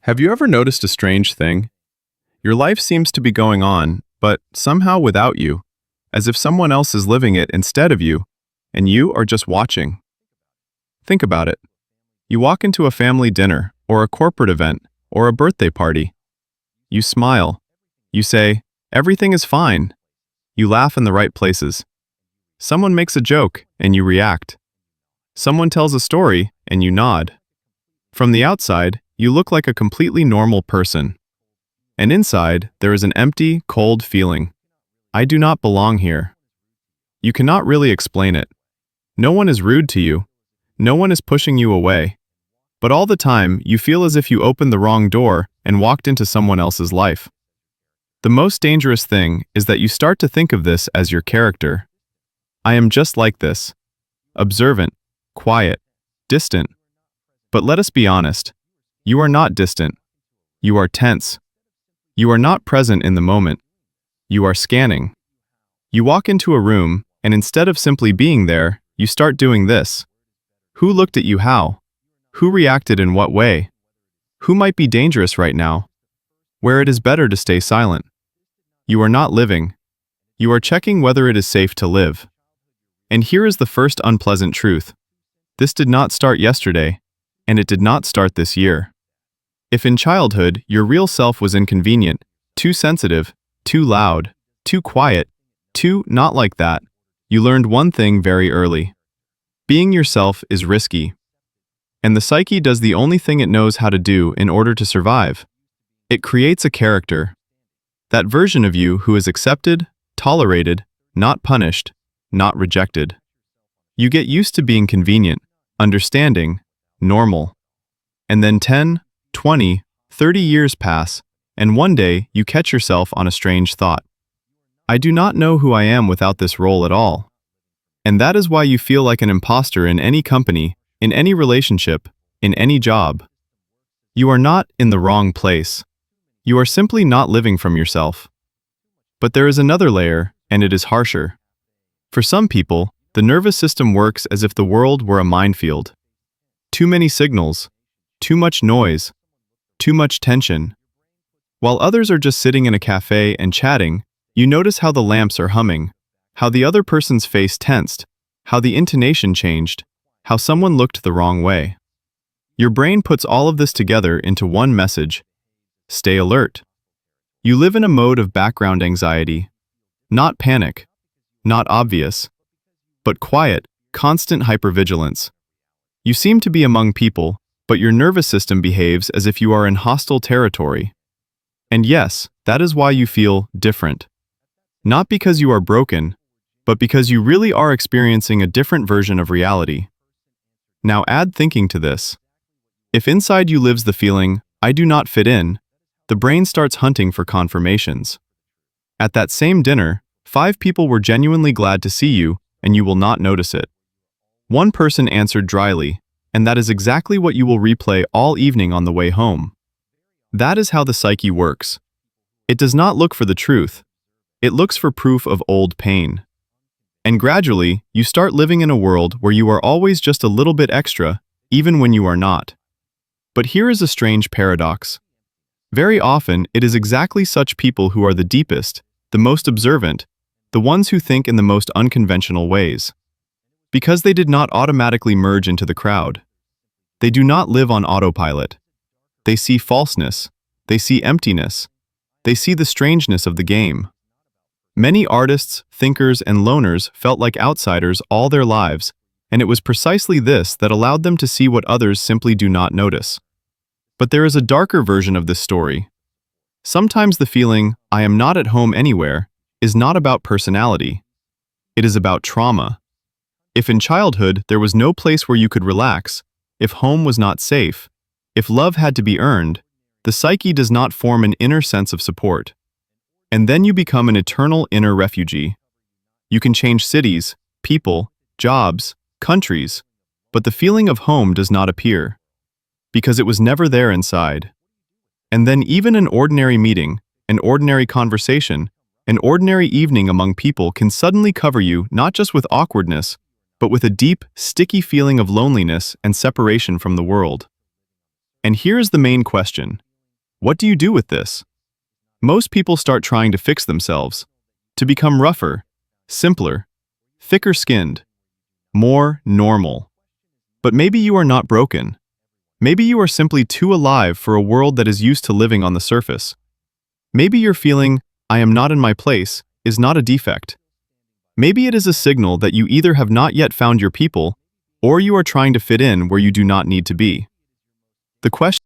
Have you ever noticed a strange thing? Your life seems to be going on, but somehow without you, as if someone else is living it instead of you, and you are just watching. Think about it. You walk into a family dinner, or a corporate event, or a birthday party. You smile. You say, "Everything is fine." You laugh in the right places. Someone makes a joke, and you react. Someone tells a story, and you nod. From the outside, you look like a completely normal person. And inside, there is an empty, cold feeling. I do not belong here. You cannot really explain it. No one is rude to you. No one is pushing you away. But all the time, you feel as if you opened the wrong door and walked into someone else's life. The most dangerous thing is that you start to think of this as your character. I am just like this. Observant, quiet, distant. But let us be honest. You are not distant. You are tense. You are not present in the moment. You are scanning. You walk into a room, and instead of simply being there, you start doing this. Who looked at you how? Who reacted in what way? Who might be dangerous right now? Where it is better to stay silent. You are not living. You are checking whether it is safe to live. And here is the first unpleasant truth. This did not start yesterday, and it did not start this year. If in childhood your real self was inconvenient, too sensitive, too loud, too quiet, too not like that, you learned one thing very early. Being yourself is risky. And the psyche does the only thing it knows how to do in order to survive. It creates a character. That version of you who is accepted, tolerated, not punished, not rejected. You get used to being convenient, understanding, normal. And then 10, 20, 30 years pass, and one day you catch yourself on a strange thought. I do not know who I am without this role at all. And that is why you feel like an imposter in any company, in any relationship, in any job. You are not in the wrong place. You are simply not living from yourself. But there is another layer, and it is harsher. For some people, the nervous system works as if the world were a minefield. Too many signals, too much noise, too much tension. While others are just sitting in a cafe and chatting, you notice how the lamps are humming, how the other person's face tensed, how the intonation changed, how someone looked the wrong way. Your brain puts all of this together into one message. Stay alert. You live in a mode of background anxiety. Not panic, not obvious, but quiet, constant hypervigilance. You seem to be among people, but your nervous system behaves as if you are in hostile territory. And yes, that is why you feel different. Not because you are broken, but because you really are experiencing a different version of reality. Now add thinking to this. If inside you lives the feeling, I do not fit in, the brain starts hunting for confirmations. At that same dinner, 5 people were genuinely glad to see you, and you will not notice it. One person answered dryly, and that is exactly what you will replay all evening on the way home. That is how the psyche works. It does not look for the truth. It looks for proof of old pain. And gradually, you start living in a world where you are always just a little bit extra, even when you are not. But here is a strange paradox. Very often, it is exactly such people who are the deepest, the most observant, the ones who think in the most unconventional ways. Because they did not automatically merge into the crowd. They do not live on autopilot. They see falseness. They see emptiness. They see the strangeness of the game. Many artists, thinkers, and loners felt like outsiders all their lives, and it was precisely this that allowed them to see what others simply do not notice. But there is a darker version of this story. Sometimes the feeling, I am not at home anywhere, is not about personality. It is about trauma. If in childhood there was no place where you could relax, if home was not safe, if love had to be earned, the psyche does not form an inner sense of support. And then you become an eternal inner refugee. You can change cities, people, jobs, countries, but the feeling of home does not appear. Because it was never there inside. And then even an ordinary meeting, an ordinary conversation, an ordinary evening among people can suddenly cover you not just with awkwardness, but with a deep, sticky feeling of loneliness and separation from the world. And here's the main question. What do you do with this? Most people start trying to fix themselves, to become rougher, simpler, thicker-skinned, more normal. But maybe you are not broken. Maybe you are simply too alive for a world that is used to living on the surface. Maybe your feeling, "I am not in my place," is not a defect. Maybe it is a signal that you either have not yet found your people, or you are trying to fit in where you do not need to be. The question